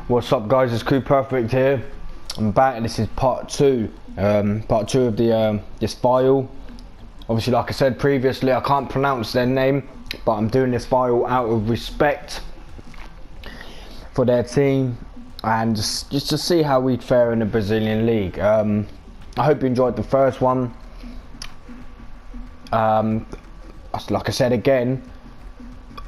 What's up, guys? It's Cooper-fect here. I'm back, and this is part two of the this file. Obviously, like I said previously, I can't pronounce their name, but I'm doing this file out of respect for their team and just to see how we'd fare in the Brazilian league. I hope you enjoyed the first one. Like I said again,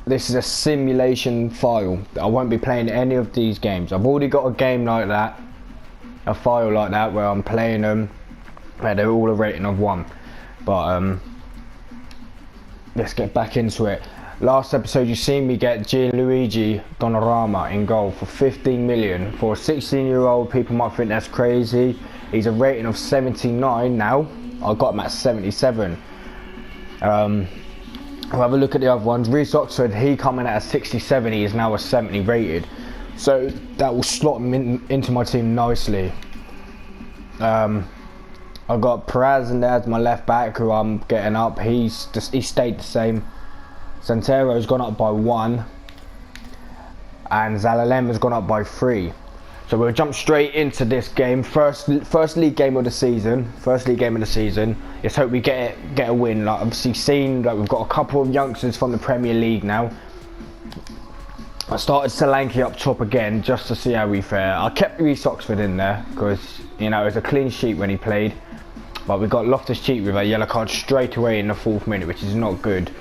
this is a simulation file. I won't be playing any of these games. I've already got a game like that, a file like that, where I'm playing them, where they're all a rating of 1. But let's get back into it. Last episode you seen me get Gianluigi Donnarumma in goal for 15 million. For a 16-year-old, people might think that's crazy. He's a rating of 79 now. I got him at 77. We'll have a look at the other ones. Reece Oxford, he coming at a 67, he is now a 70 rated. So that will slot him into my team nicely. I've got Perez in there as my left back, who I'm getting up. He stayed the same. Santero's gone up by 1. And Zalalem has gone up by 3. So we'll jump straight into this game. First league game of the season. Let's hope we get a win. Like, obviously seen that we've got a couple of youngsters from the Premier League now. I started Solanke up top again just to see how we fare. I kept Reece Oxford in there because, you know, it was a clean sheet when he played. But we got Loftus-Cheek with a yellow card straight away in the 4th minute, which is not good.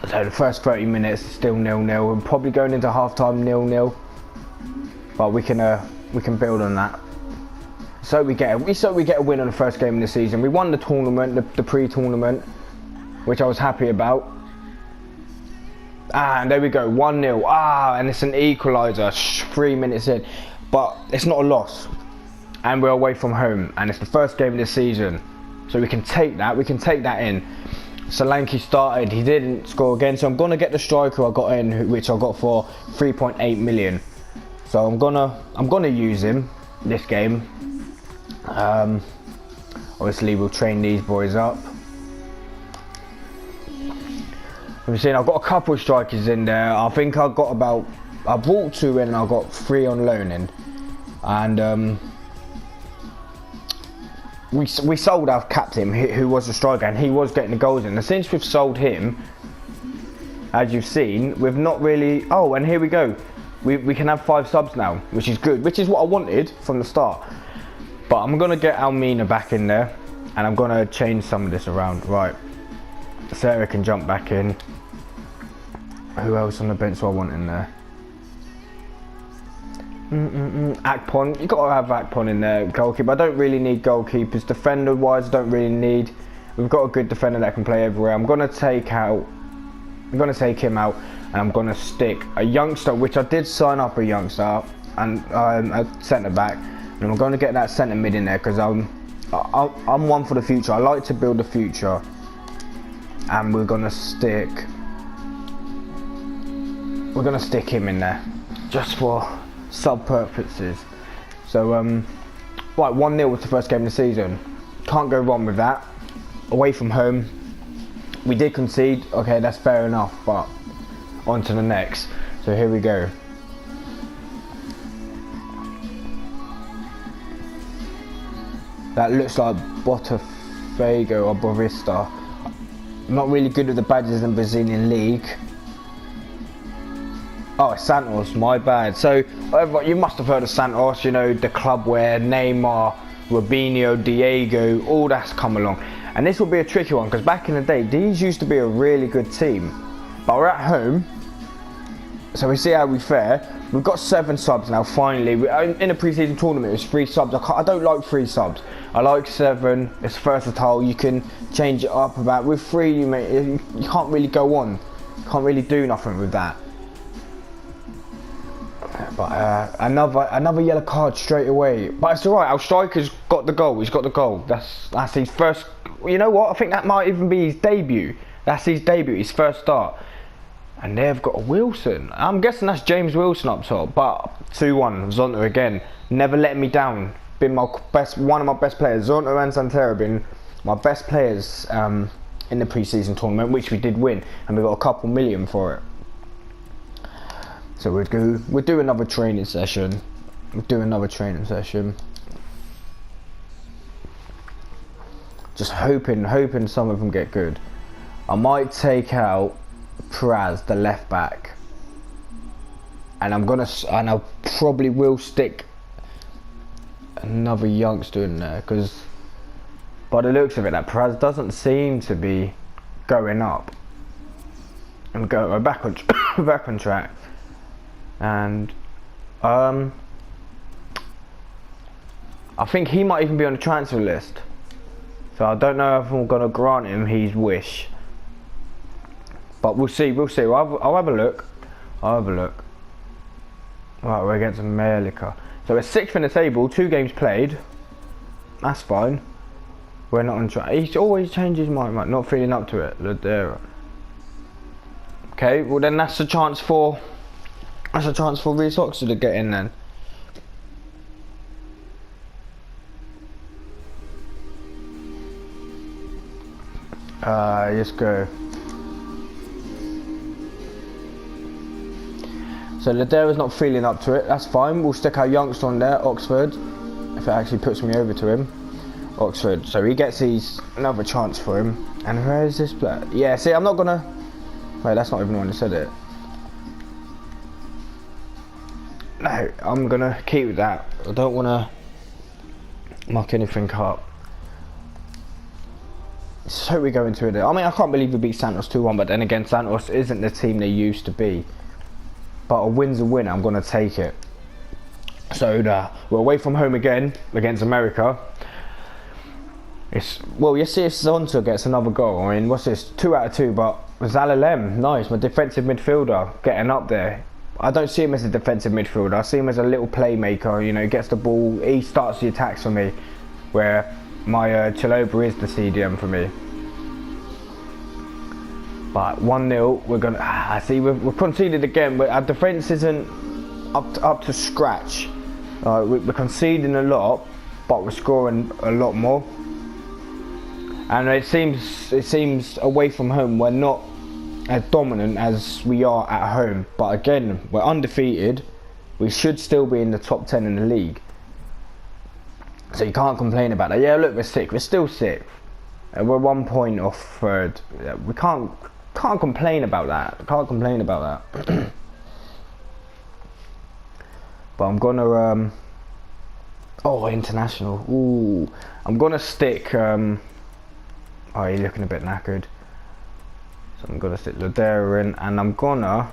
So the first 30 minutes still 0-0. We're probably going into half-time 0-0, but we can build on that. So we get a win on the first game of the season. We won the tournament, the pre-tournament, which I was happy about. And there we go, 1-0. And it's an equaliser 3 minutes in, but it's not a loss. And we're away from home, and it's the first game of the season, so we can take that. We can take that in. Solanke started, he didn't score again, so I'm gonna get the striker I got in, which I got for 3.8 million. So I'm gonna use him this game. Obviously we'll train these boys up. We've seen I've got a couple of strikers in there. I think I brought 2 in and I got 3 on loan in. And we sold our captain, who was a striker, and he was getting the goals in. And since we've sold him, as you've seen, we've not really... Oh, and here we go. We can have 5 subs now, which is good, which is what I wanted from the start. But I'm going to get Almina back in there, and I'm going to change some of this around. Right. Sarah can jump back in. Who else on the bench do I want in there? Akpon, you've got to have Akpon in there. Goalkeeper, I don't really need goalkeepers. Defender wise, I don't really need. We've got a good defender that can play everywhere. I'm gonna take him out, and I'm gonna stick a youngster, which I did sign up a youngster, and a centre back, and I'm gonna get that centre mid in there because I'm one for the future. I like to build the future, and we're gonna stick him in there just for sub purposes. So right, 1-0 was the first game of the season. Can't go wrong with that. Away from home, we did concede. Okay, that's fair enough, but on to the next. So here we go. That looks like Botafogo or Boavista. Not really good with the badges in the Brazilian league. Oh, it's Santos, my bad. So, you must have heard of Santos, you know, the club where Neymar, Robinho, Diego, all that's come along. And this will be a tricky one, because back in the day, these used to be a really good team. But we're at home, so we see how we fare. We've got 7 subs now, finally. In a pre-season tournament, it was 3 subs. I don't like 3 subs. I like 7, it's versatile, you can change it up about. With 3, you can't really go on. You can't really do nothing with that. But another yellow card straight away. But it's alright, our striker's got the goal. He's got the goal. That's his first... You know what? I think that might even be his debut. That's his debut, his first start. And they've got a Wilson. I'm guessing that's James Wilson up top. But 2-1, Zonta again. Never letting me down. Been one of my best players. Zonta and Santero been my best players in the pre-season tournament, which we did win. And we got a couple million for it. So we'll do another training session. Just hoping some of them get good. I might take out Praz, the left back, and I probably will stick another youngster in there, because by the looks of it, that Praz doesn't seem to be going up and go back on back on track. And I think he might even be on the transfer list, so I don't know if I'm gonna grant him his wish, but we'll see. I'll have a look. Right, we're against America, so we're 6th in the table, 2 games played. That's fine. We're not on track. He always changes my mind, not feeling up to it. Ladera. Okay, well then that's a chance for Reece Oxford to get in then. Let's go. So Ladera's not feeling up to it. That's fine. We'll stick our youngster on there, Oxford, if it actually puts me over to him. Oxford. So he gets another chance for him. And where is this player? Yeah. See, I'm not gonna. Wait, that's not even the one that said it. No, I'm gonna keep with that. I don't wanna muck anything up. So we go into it. I mean, I can't believe we beat Santos 2-1, but then again, Santos isn't the team they used to be. But a win's a win. I'm gonna take it. So we're away from home again against America. You see if Zonta gets another goal. I mean, what's this? 2 out of 2, but Zalalem, nice, my defensive midfielder, getting up there. I don't see him as a defensive midfielder. I see him as a little playmaker. You know, gets the ball, he starts the attacks for me, where my Chaloba is the CDM for me. But 1-0, we're gonna. I see we've conceded again, but our defence isn't up to scratch. We're conceding a lot, but we're scoring a lot more. And it seems away from home we're not as dominant as we are at home. But again, we're undefeated. We should still be in the top 10 in the league. So you can't complain about that. Yeah, look, we're 6th. We're still 6th. We're 1 point off 3rd. Yeah, we can't complain about that. But I'm gonna international. Ooh, I'm gonna stick. Oh, you're looking a bit knackered. So I'm gonna stick Ladera in, and I'm gonna.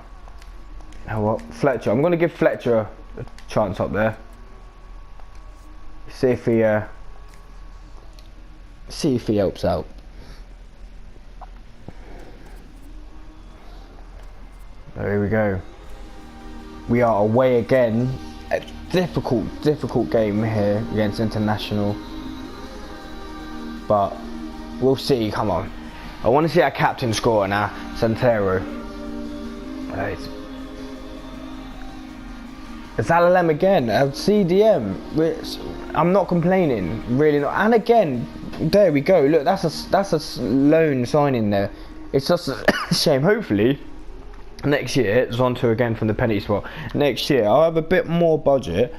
You know what, Fletcher. I'm gonna give Fletcher a chance up there. See if he helps out. There we go. We are away again. A difficult game here against International. But we'll see. Come on. I want to see our captain score now, Santero. Right. It's Alalem again, CDM. I'm not complaining, really not. And again, there we go. Look, that's a loan signing there. It's just a shame. Hopefully, next year it's on to again from the penalty spot. Next year I'll have a bit more budget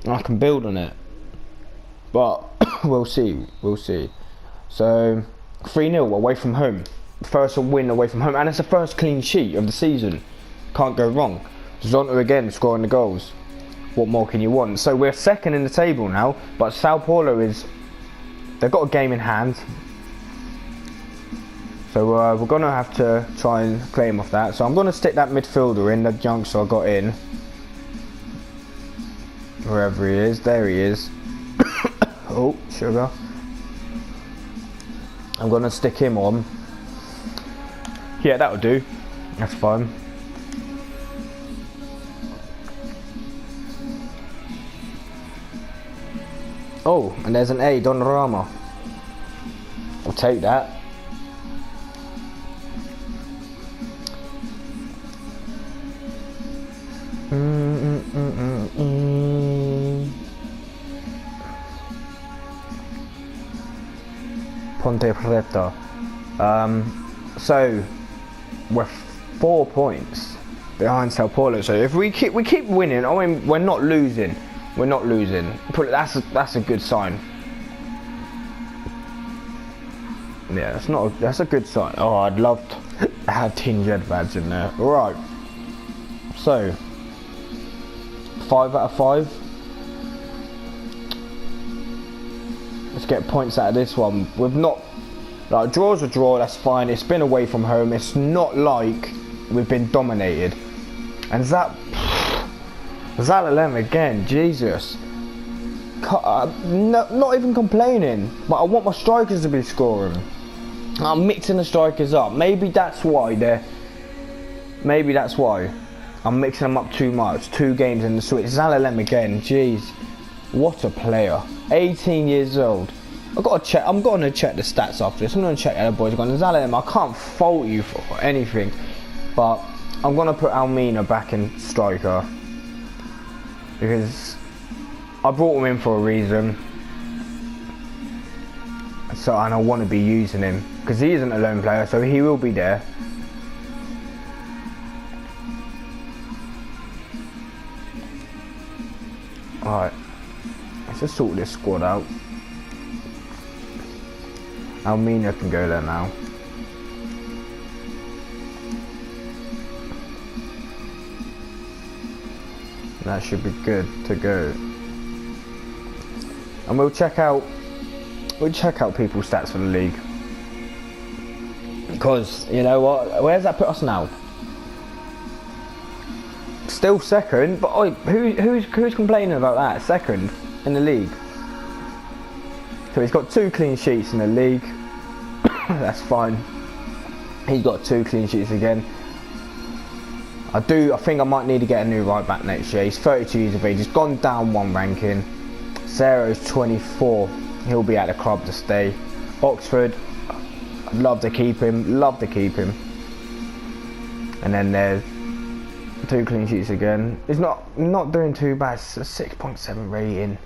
and I can build on it. But we'll see. So 3-0 away from home. First win away from home, and it's the first clean sheet of the season. Can't go wrong. Zonta again scoring the goals. What more can you want? So we're 2nd in the table now, but Sao Paulo they've got a game in hand. So we're going to have to try and claim off that. So I'm going to stick that midfielder in, the youngster I got in. Wherever he is. There he is. Oh, sugar. I'm going to stick him on. Yeah, that'll do. That's fine. Oh, and there's an A, Donnarumma. I'll take that. Ponte Preta. So we're 4 points behind Sao Paulo. So if we keep winning, I mean, we're not losing. We're not losing. That's a good sign. Yeah, that's a good sign. Oh, I'd love to have Team Red badge in there. All right. So 5 out of 5. Let's get points out of this one. We've not, like, draw's a draw. That's fine. It's been away from home. It's not like we've been dominated. And Zalalem again. Jesus. Not even complaining. But I want my strikers to be scoring. I'm mixing the strikers up. Maybe that's why I'm mixing them up too much. 2 games in the switch. Zalalem again. Jeez, what a player. 18 years old. I'm going to check the stats after this. I'm going to check the boys. Zalalem, I can't fault you for anything, but I'm going to put Almina back in striker because I brought him in for a reason. So, and I want to be using him because he isn't a lone player, so he will be there. Alright, let's just sort this squad out. Almina can go there now. That should be good to go. And we'll check out people's stats for the league. Because, you know what, where does that put us now? Still second, but who's complaining about that? Second in the league. So he's got 2 clean sheets in the league. That's fine. He's got 2 clean sheets again. I think I might need to get a new right back next year. He's 32 years of age. He's gone down 1 ranking. Cero's 24. He'll be at the club to stay. Oxford, I'd love to keep him. Love to keep him. And then there's 2 clean sheets again. He's not doing too bad. It's a 6.7 rating.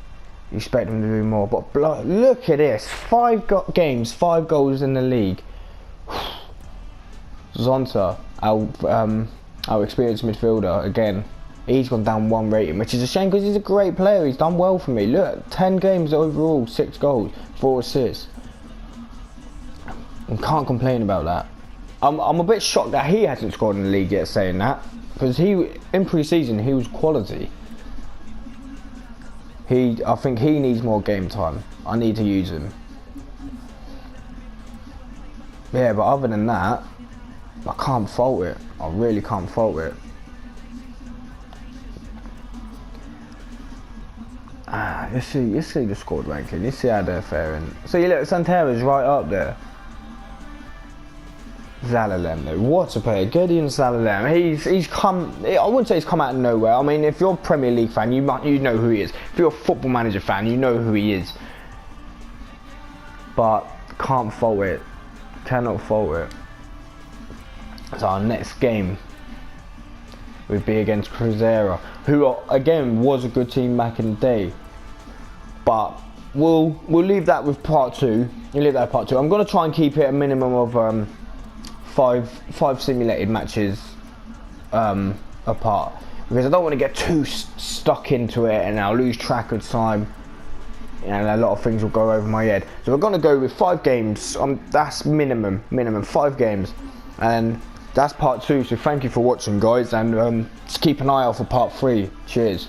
You expect him to do more, but look at this. 5 games, 5 goals in the league. Zonta, our experienced midfielder, again, he's gone down 1 rating, which is a shame because he's a great player. He's done well for me. Look, 10 games overall, 6 goals, 4 assists. I can't complain about that. I'm a bit shocked that he hasn't scored in the league yet, saying that, because in pre-season he was quality. I think he needs more game time. I need to use him. Yeah, but other than that, I can't fault it. I really can't fault it. Let's see the squad ranking. Let's see how they're faring. So you look, Santera's right up there. Zalalem though, what a player. Gideon Zalalem. He's come, I wouldn't say he's come out of nowhere. I mean, if you're a Premier League fan, you know who he is. If you're a Football Manager fan, you know who he is. But can't fault it. Cannot fault it. So our next game would be against Cruzeiro, who again was a good team back in the day. But we'll leave that with part 2. We'll leave that with part 2. I'm going to try and keep it a minimum of 5 simulated matches apart, because I don't want to get too stuck into it and I'll lose track of time and a lot of things will go over my head. So we're going to go with 5 games. That's minimum 5 games, and that's part 2. So thank you for watching, guys, and just keep an eye out for part 3. Cheers.